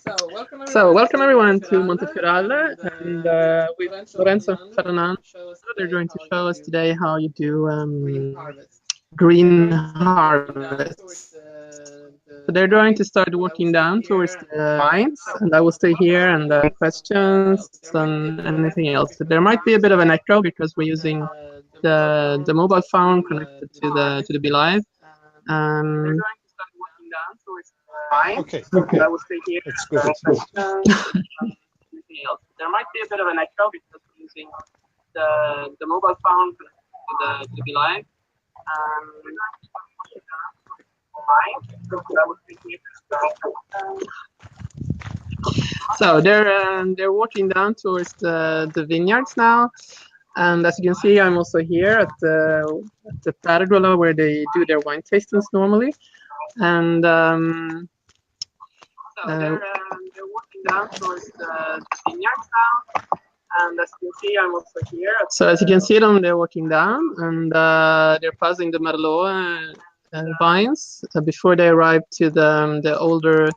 So, welcome everyone to Montefioralle, and with Lorenzo and Fernando, they're going to show us today how you do green harvest. So they're going to start walking down towards the vines, and I will stay here and questions and anything else. So there might be a bit of an echo because we're using the mobile phone connected to the Be Live. Okay. I will stay here. It's good. There might be a bit of an echo because we're using the mobile phone to the Be Live. So they're walking down towards the vineyards now, and as you can see, I'm also here at the pergola where they do their wine tastings normally, and they're walking down towards the vineyards now, and as you can see, I'm also here. So as you can see them, they're walking down, and they're passing the Merlot vines before they arrive to the older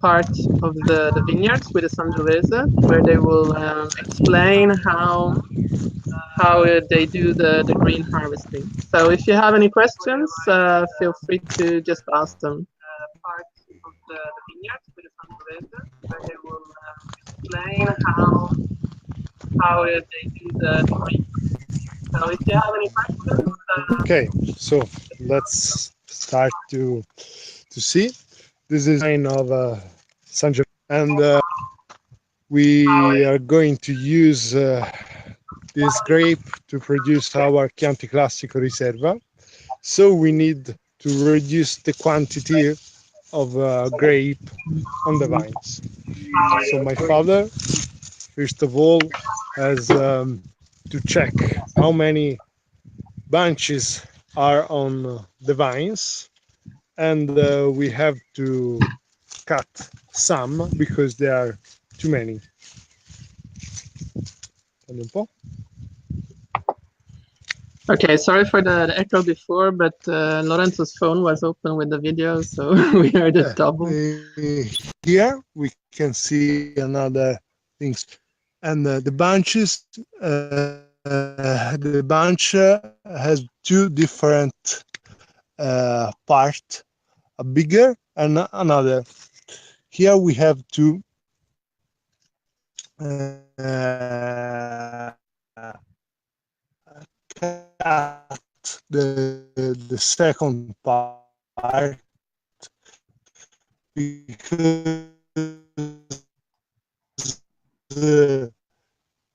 part of the vineyards with the Sangiovese, where they will explain how they do the green harvesting. So if you have any questions, feel free to just ask them. Part of the vineyards with the Sangiovese, where they will explain how they do the green. So if you have any questions. Okay, so let's start to see. This is kind of Sangiovese, and we are going to use this grape to produce our Chianti Classico Riserva. So we need to reduce the quantity of grape on the vines. So my father, first of all, has to check how many bunches are on the vines, and we have to cut some because there are too many. Okay, sorry for the echo before, but Lorenzo's phone was open with the video, so we heard it double. Here we can see another things, and the bunches. The bunch has two different parts, a bigger and another. Here we have to cut the second part because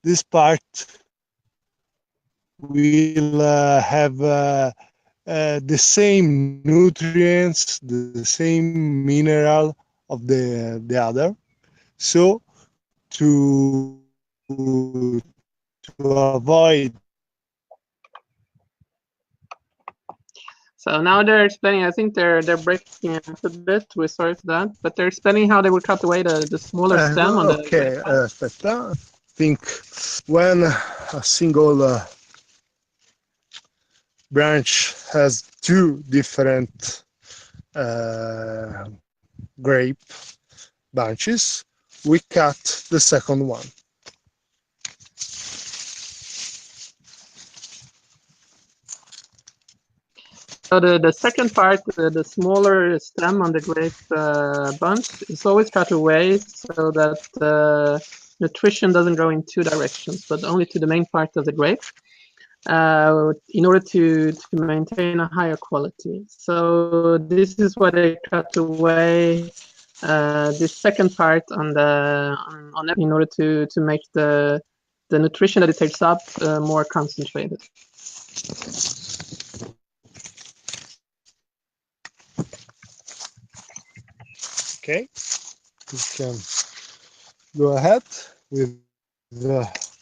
this part will have the same nutrients, the same mineral of the other. So to avoid. So now they're explaining. I think they're breaking it a bit. We're sorry for that, but they're explaining how they will cut away the smaller stem on the. Okay, aspetta. I think when a single branch has two different grape branches, we cut the second one. So the second part, the smaller stem on the grape bunch, is always cut away so that nutrition doesn't go in two directions, but only to the main part of the grape, in order to maintain a higher quality. So this is why they cut away this second part on in order to make the nutrition that it takes up more concentrated. Okay, we can go ahead with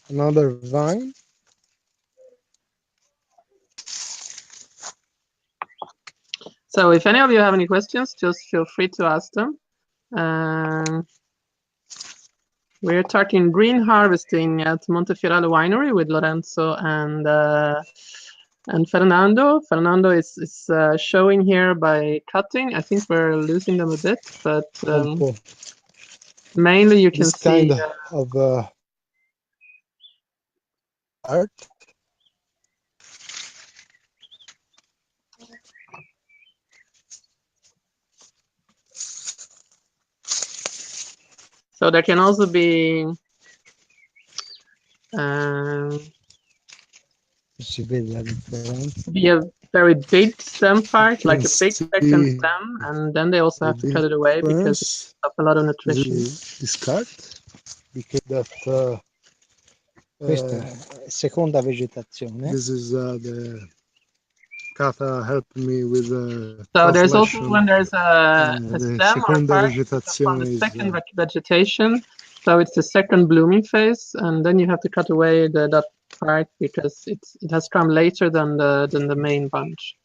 another vine. So if any of you have any questions, just feel free to ask them. We're talking green harvesting at Montefioralle Winery with Lorenzo and Fernando. Fernando is showing here by cutting. I think we're losing them a bit, but mainly you can this see kind of art. so there can also be a very big stem part, like a big second stem, and then they also have to cut it away because it's up a lot of nutrition. This card, because that Questa è seconda vegetazione. this is the Kata helped me with the So there's also translation. when there's a stem or seconda part vegetazione on the is, second vegetation, so it's the second blooming phase, and then you have to cut away that part because it has come later than the main bunch.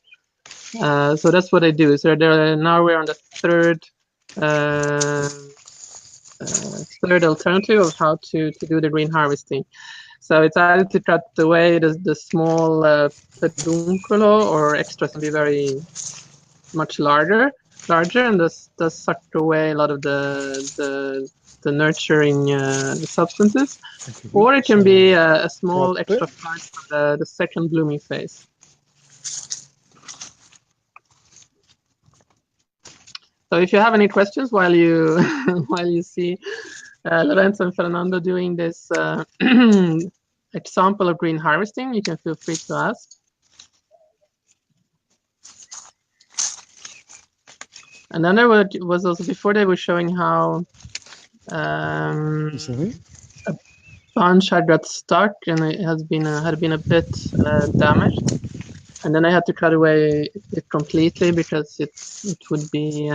So that's what I do. So now we're on the third alternative of how to do the green harvesting. So it's either to cut away the small pedunculo, or extras can be very much larger, and this does suck away a lot of the nurturing substances, or it can be a small extra part for the second blooming phase. So if you have any questions while you while you see Lorenzo and Fernando doing this example of green harvesting, you can feel free to ask. And then there was also, before they were showing how a bunch had got stuck and it had been a bit damaged, and then I had to cut away it completely because it would be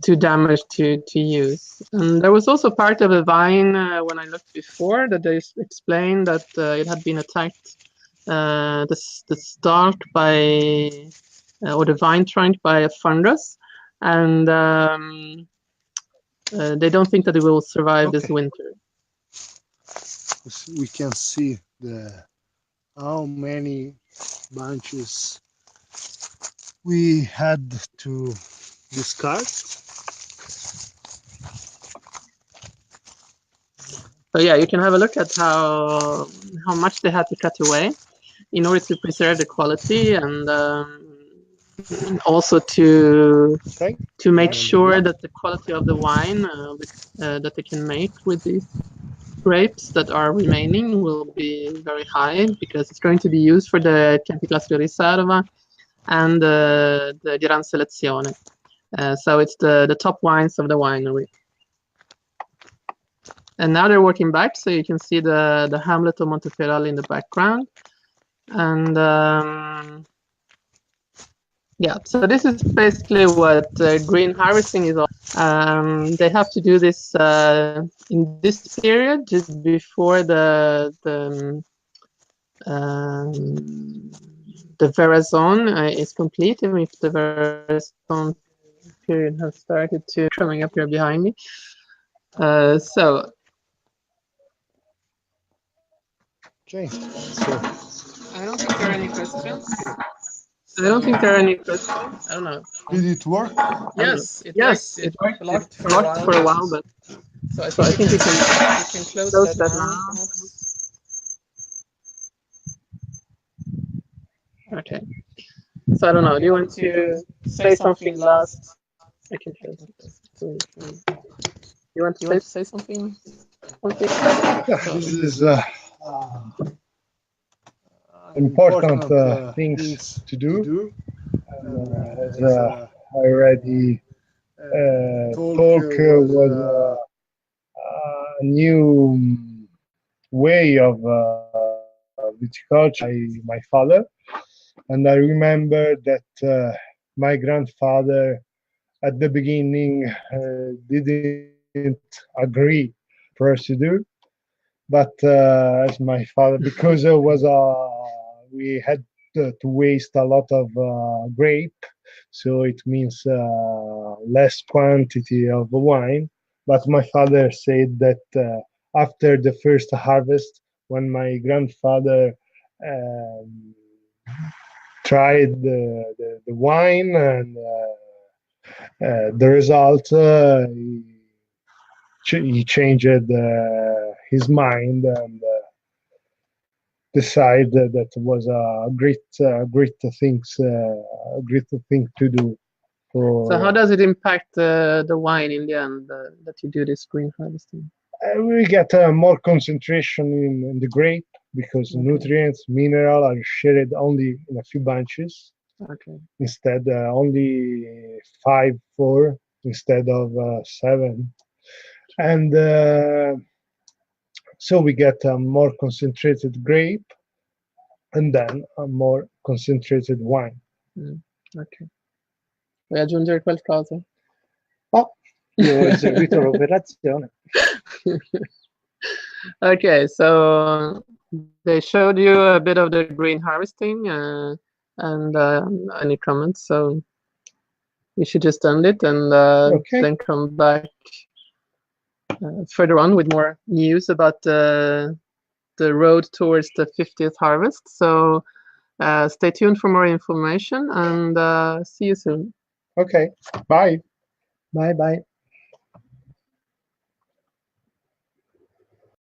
too damaged to use. And there was also part of a vine when I looked before that they explained that it had been attacked, the stalk by or the vine trunk by a fungus, and they don't think that it will survive this winter. We can see how many bunches we had to discard. So yeah, you can have a look at how much they had to cut away in order to preserve the quality, and also to make sure that the quality of the wine that they can make with these grapes that are remaining will be very high, because it's going to be used for the Chianti Classico Riserva and the Gran Selezione. So it's the top wines of the winery. And now they're working back, so you can see the hamlet of Montefioralle in the background. And yeah, so this is basically what green harvesting is all. They have to do this in this period, just before the veraison is complete, and if the veraison period has started to coming up here behind me. So. Okay. So I don't think there are any questions. I don't know. did it work? Yes, it worked. It locked for a while, but so I think we can close that now. Okay. So I don't know. Do you want to say something last? I can close it. You want to say something? Yeah, this is important things to do. As I already talk was a new way of viticulture by my father, and I remember that my grandfather at the beginning didn't agree procedure, but as my father, because it was we had to waste a lot of grape, so it means less quantity of wine. But my father said that after the first harvest, when my grandfather tried the wine, and The result, he changed his mind and decided that was a great thing to do. So how does it impact the wine in the end that you do this green harvesting? We get more concentration in the grape because nutrients, mineral are shared only in a few bunches. Okay. Instead, only 5, 4 instead of 7, and so we get a more concentrated grape, and then a more concentrated wine. Ok. Vuoi aggiungere qualcosa? Oh, io ho eseguito l'operazione. Okay, so they showed you a bit of the green harvesting and any comments. So you should just end it and then come back further on with more news about the road towards the 50th harvest. So stay tuned for more information and see you soon. Okay, bye. Bye bye.